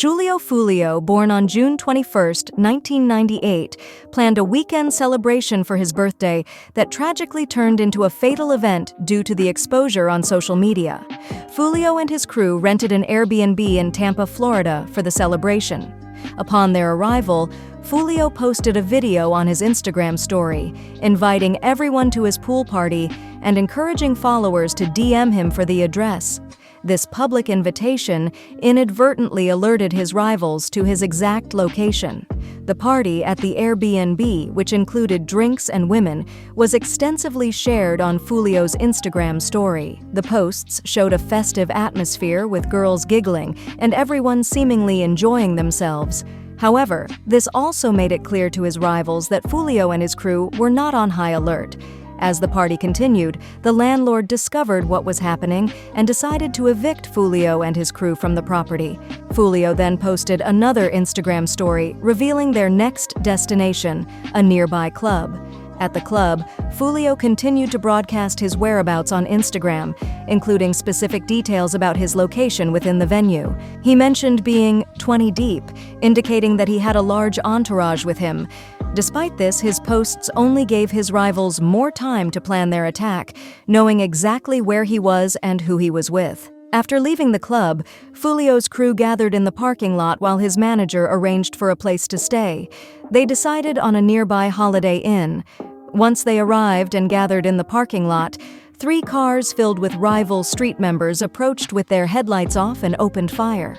Julio Foolio, born on June 21, 1998, planned a weekend celebration for his birthday that tragically turned into a fatal event due to the exposure on social media. Fulio and his crew rented an Airbnb in Tampa, Florida for the celebration. Upon their arrival, Fulio posted a video on his Instagram story, inviting everyone to his pool party and encouraging followers to DM him for the address. This public invitation inadvertently alerted his rivals to his exact location. The party at the Airbnb, which included drinks and women, was extensively shared on Fulio's Instagram story. The posts showed a festive atmosphere with girls giggling and everyone seemingly enjoying themselves. However, this also made it clear to his rivals that Fulio and his crew were not on high alert. As the party continued, the landlord discovered what was happening and decided to evict Fulio and his crew from the property. Fulio then posted another Instagram story revealing their next destination, a nearby club. At the club, Fulio continued to broadcast his whereabouts on Instagram, including specific details about his location within the venue. He mentioned being 20 deep, indicating that he had a large entourage with him. Despite this, his posts only gave his rivals more time to plan their attack, knowing exactly where he was and who he was with. After leaving the club, Fulio's crew gathered in the parking lot while his manager arranged for a place to stay. They decided on a nearby Holiday Inn. Once they arrived and gathered in the parking lot, 3 cars filled with rival street members approached with their headlights off and opened fire.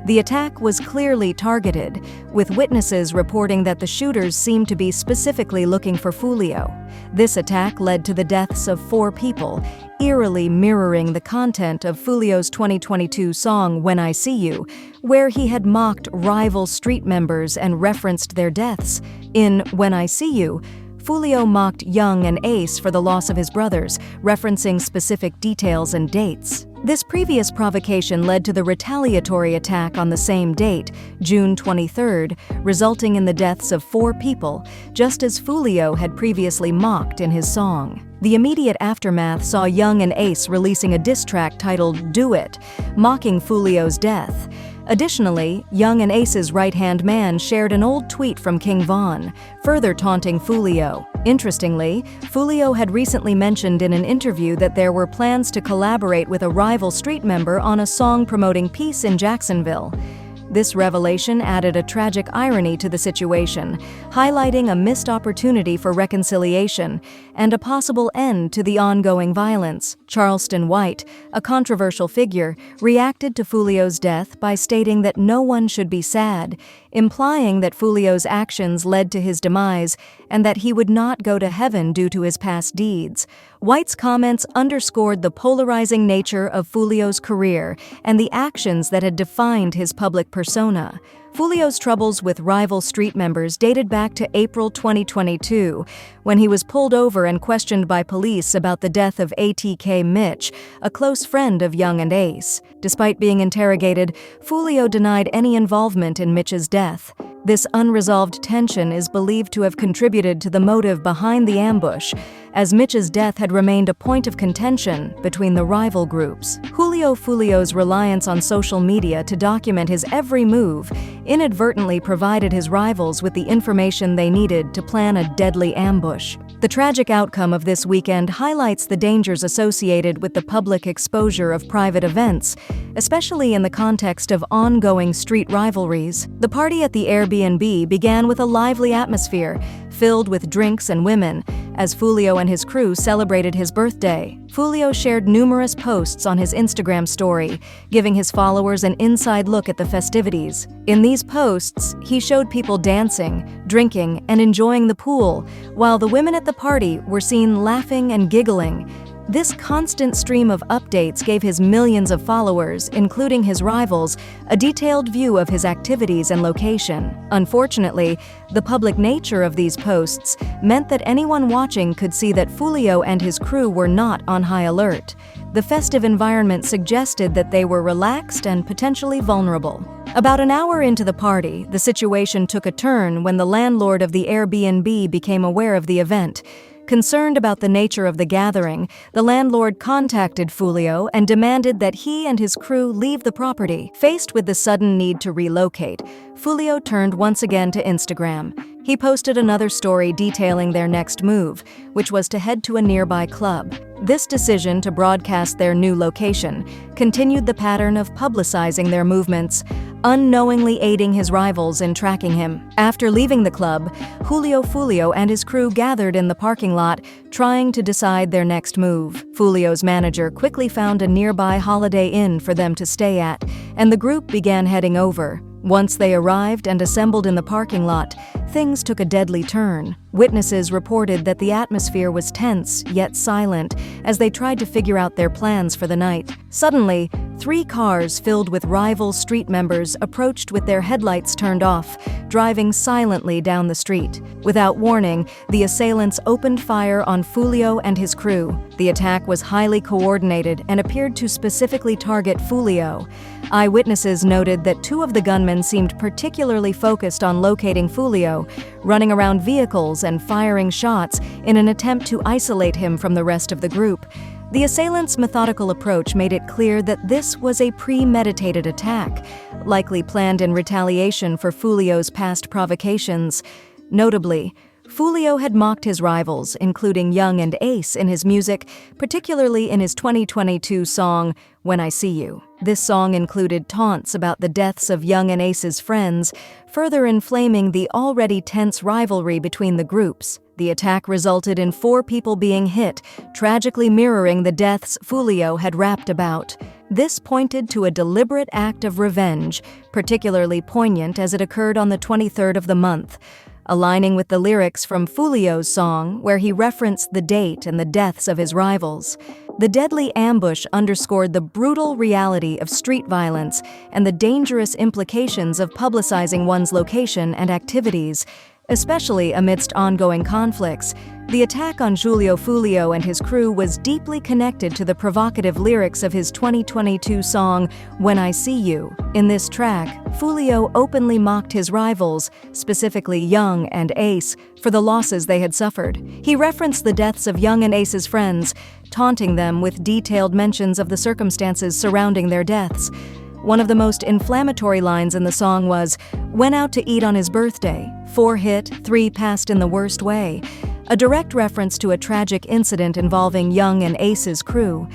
The attack was clearly targeted, with witnesses reporting that the shooters seemed to be specifically looking for Fulio. This attack led to the deaths of 4 people, eerily mirroring the content of Fulio's 2022 song When I See You, where he had mocked rival street members and referenced their deaths. In When I See You, Fulio mocked Young and Ace for the loss of his brothers, referencing specific details and dates. This previous provocation led to the retaliatory attack on the same date, June 23rd, resulting in the deaths of 4 people, just as Fulio had previously mocked in his song. The immediate aftermath saw Young and Ace releasing a diss track titled Do It, mocking Fulio's death. Additionally, Young and Ace's right-hand man shared an old tweet from King Von, further taunting Fulio. Interestingly, Fulio had recently mentioned in an interview that there were plans to collaborate with a rival street member on a song promoting peace in Jacksonville. This revelation added a tragic irony to the situation, highlighting a missed opportunity for reconciliation and a possible end to the ongoing violence. Charleston White, a controversial figure, reacted to Fulio's death by stating that no one should be sad, implying that Fulio's actions led to his demise and that he would not go to heaven due to his past deeds. White's comments underscored the polarizing nature of Fulio's career and the actions that had defined his public persona. Fulio's troubles with rival street members dated back to April 2022, when he was pulled over and questioned by police about the death of ATK Mitch, a close friend of Young and Ace. Despite being interrogated, Fulio denied any involvement in Mitch's death. This unresolved tension is believed to have contributed to the motive behind the ambush, as Mitch's death had remained a point of contention between the rival groups. Julio Foolio's reliance on social media to document his every move inadvertently provided his rivals with the information they needed to plan a deadly ambush. The tragic outcome of this weekend highlights the dangers associated with the public exposure of private events, especially in the context of ongoing street rivalries. The party at the Airbnb began with a lively atmosphere, filled with drinks and women, as Fulio and his crew celebrated his birthday. Fulio shared numerous posts on his Instagram story, giving his followers an inside look at the festivities. In these posts, he showed people dancing, drinking, and enjoying the pool, while the women at the party were seen laughing and giggling. This constant stream of updates gave his millions of followers, including his rivals, a detailed view of his activities and location. Unfortunately, the public nature of these posts meant that anyone watching could see that Fulio and his crew were not on high alert. The festive environment suggested that they were relaxed and potentially vulnerable. About an hour into the party, the situation took a turn when the landlord of the Airbnb became aware of the event. Concerned about the nature of the gathering, the landlord contacted Fulio and demanded that he and his crew leave the property. Faced with the sudden need to relocate, Fulio turned once again to Instagram. He posted another story detailing their next move, which was to head to a nearby club. This decision to broadcast their new location continued the pattern of publicizing their movements, unknowingly aiding his rivals in tracking him. After leaving the club, Julio Foolio and his crew gathered in the parking lot, trying to decide their next move. Fulio's manager quickly found a nearby Holiday Inn for them to stay at, and the group began heading over. Once they arrived and assembled in the parking lot, things took a deadly turn. Witnesses reported that the atmosphere was tense, yet silent, as they tried to figure out their plans for the night. Suddenly, 3 cars filled with rival street members approached with their headlights turned off, driving silently down the street. Without warning, the assailants opened fire on Fulio and his crew. The attack was highly coordinated and appeared to specifically target Fulio. Eyewitnesses noted that 2 of the gunmen seemed particularly focused on locating Fulio, running around vehicles and firing shots in an attempt to isolate him from the rest of the group. The assailants' methodical approach made it clear that this was a premeditated attack, likely planned in retaliation for Fulio's past provocations. Notably, Fulio had mocked his rivals, including Young and Ace, in his music, particularly in his 2022 song, When I See You. This song included taunts about the deaths of Young and Ace's friends, further inflaming the already tense rivalry between the groups. The attack resulted in 4 people being hit, tragically mirroring the deaths Fulio had rapped about. This pointed to a deliberate act of revenge, particularly poignant as it occurred on the 23rd of the month, aligning with the lyrics from Fulio's song, where he referenced the date and the deaths of his rivals. The deadly ambush underscored the brutal reality of street violence and the dangerous implications of publicizing one's location and activities, especially amidst ongoing conflicts. The attack on Julio Foolio and his crew was deeply connected to the provocative lyrics of his 2022 song, When I See You. In this track, Fulio openly mocked his rivals, specifically Young and Ace, for the losses they had suffered. He referenced the deaths of Young and Ace's friends, taunting them with detailed mentions of the circumstances surrounding their deaths. One of the most inflammatory lines in the song was, "Went out to eat on his birthday. 4 hit, 3 passed in the worst way," a direct reference to a tragic incident involving Young and Ace's crew.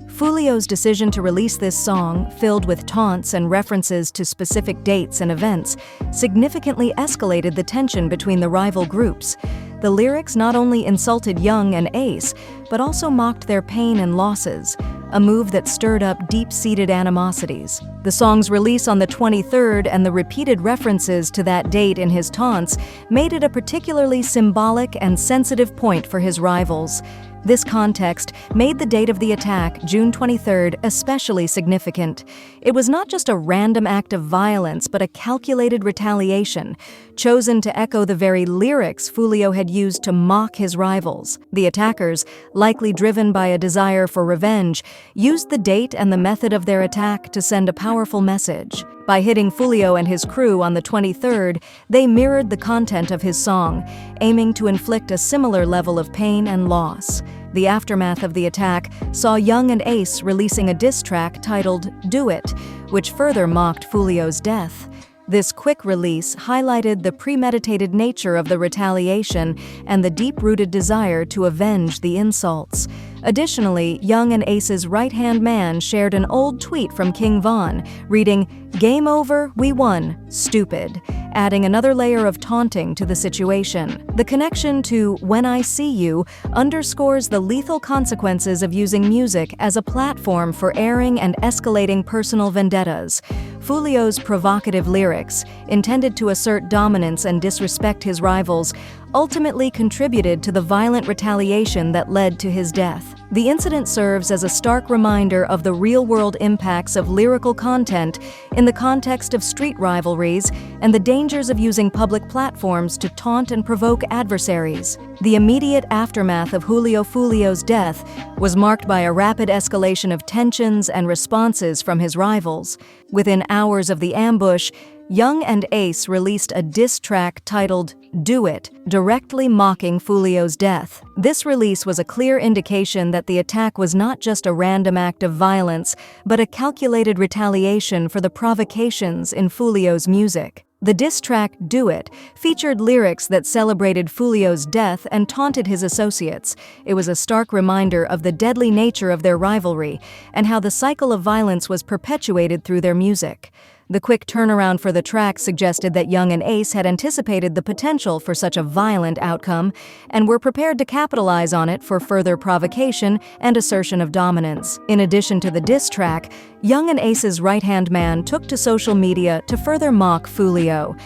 Fulio's decision to release this song, filled with taunts and references to specific dates and events, significantly escalated the tension between the rival groups. The lyrics not only insulted Young and Ace, but also mocked their pain and losses, a move that stirred up deep-seated animosities. The song's release on the 23rd and the repeated references to that date in his taunts made it a particularly symbolic and sensitive point for his rivals. This context made the date of the attack, June 23rd, especially significant. It was not just a random act of violence, but a calculated retaliation, chosen to echo the very lyrics Fulio had used to mock his rivals. The attackers, likely driven by a desire for revenge, used the date and the method of their attack to send a powerful message. By hitting Fulio and his crew on the 23rd, they mirrored the content of his song, aiming to inflict a similar level of pain and loss. The aftermath of the attack saw Young and Ace releasing a diss track titled Do It, which further mocked Fulio's death. This quick release highlighted the premeditated nature of the retaliation and the deep-rooted desire to avenge the insults. Additionally, Young and Ace's right-hand man shared an old tweet from King Von, reading, "Game over, we won, stupid," adding another layer of taunting to the situation. The connection to When I See You underscores the lethal consequences of using music as a platform for airing and escalating personal vendettas. Fulio's provocative lyrics, intended to assert dominance and disrespect his rivals, ultimately contributed to the violent retaliation that led to his death. The incident serves as a stark reminder of the real-world impacts of lyrical content in the context of street rivalries and the dangers of using public platforms to taunt and provoke adversaries. The immediate aftermath of Julio Foolio's death was marked by a rapid escalation of tensions and responses from his rivals. Within hours of the ambush, Young and Ace released a diss track titled "Do It," directly mocking Fulio's death. This release was a clear indication that the attack was not just a random act of violence, but a calculated retaliation for the provocations in Fulio's music. The diss track "Do It" featured lyrics that celebrated Fulio's death and taunted his associates. It was a stark reminder of the deadly nature of their rivalry and how the cycle of violence was perpetuated through their music. The quick turnaround for the track suggested that Young and Ace had anticipated the potential for such a violent outcome and were prepared to capitalize on it for further provocation and assertion of dominance. In addition to the diss track, Young and Ace's right-hand man took to social media to further mock Fulio.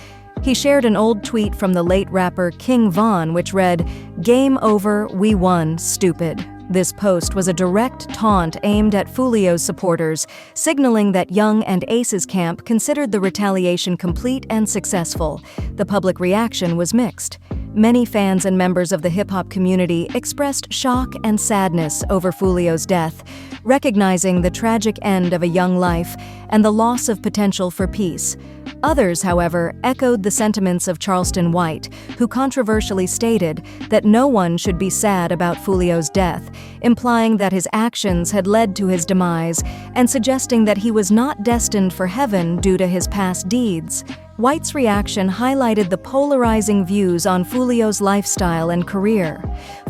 He shared an old tweet from the late rapper King Von which read, "Game over, we won, stupid." This post was a direct taunt aimed at Fulio's supporters, signaling that Young and Ace's camp considered the retaliation complete and successful. The public reaction was mixed. Many fans and members of the hip-hop community expressed shock and sadness over Fulio's death, recognizing the tragic end of a young life and the loss of potential for peace. Others, however, echoed the sentiments of Charleston White, who controversially stated that no one should be sad about Fulio's death, implying that his actions had led to his demise and suggesting that he was not destined for heaven due to his past deeds. White's reaction highlighted the polarizing views on Fulio's lifestyle and career.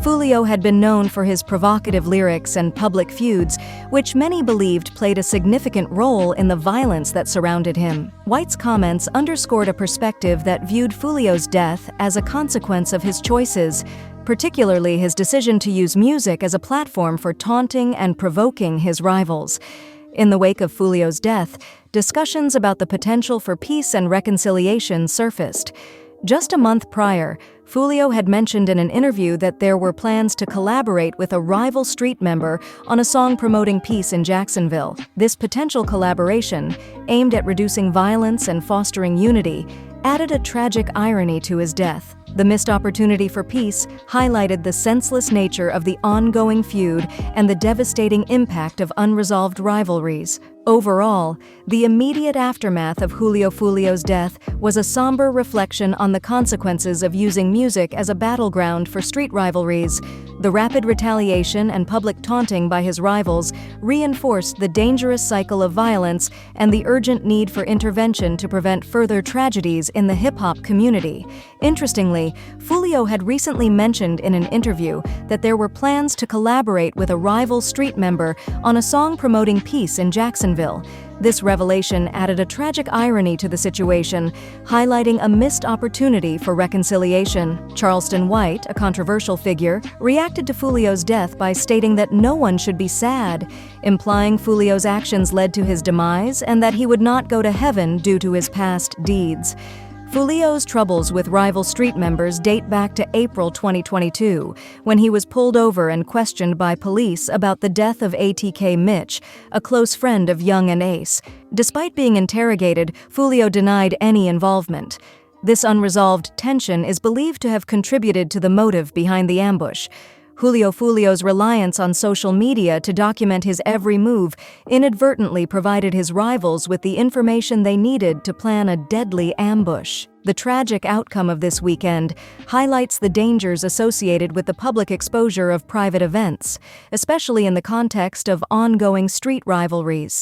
Fulio had been known for his provocative lyrics and public feuds, which many believed played a significant role in the violence that surrounded him. White's comments underscored a perspective that viewed Fulio's death as a consequence of his choices, particularly his decision to use music as a platform for taunting and provoking his rivals. In the wake of Fulio's death, discussions about the potential for peace and reconciliation surfaced. Just a month prior, Fulio had mentioned in an interview that there were plans to collaborate with a rival street member on a song promoting peace in Jacksonville. This potential collaboration, aimed at reducing violence and fostering unity, added a tragic irony to his death. The missed opportunity for peace highlighted the senseless nature of the ongoing feud and the devastating impact of unresolved rivalries. Overall, the immediate aftermath of Julio Foolio's death was a somber reflection on the consequences of using music as a battleground for street rivalries. The rapid retaliation and public taunting by his rivals reinforced the dangerous cycle of violence and the urgent need for intervention to prevent further tragedies in the hip-hop community. Interestingly, Fulio had recently mentioned in an interview that there were plans to collaborate with a rival street member on a song promoting peace in Jacksonville. This revelation added a tragic irony to the situation, highlighting a missed opportunity for reconciliation. Charleston White, a controversial figure, reacted to Fulio's death by stating that no one should be sad, implying Fulio's actions led to his demise and that he would not go to heaven due to his past deeds. Fulio's troubles with rival street members date back to April 2022, when he was pulled over and questioned by police about the death of ATK Mitch, a close friend of Young and Ace. Despite being interrogated, Fulio denied any involvement. This unresolved tension is believed to have contributed to the motive behind the ambush. Julio Foolio's reliance on social media to document his every move inadvertently provided his rivals with the information they needed to plan a deadly ambush. The tragic outcome of this weekend highlights the dangers associated with the public exposure of private events, especially in the context of ongoing street rivalries.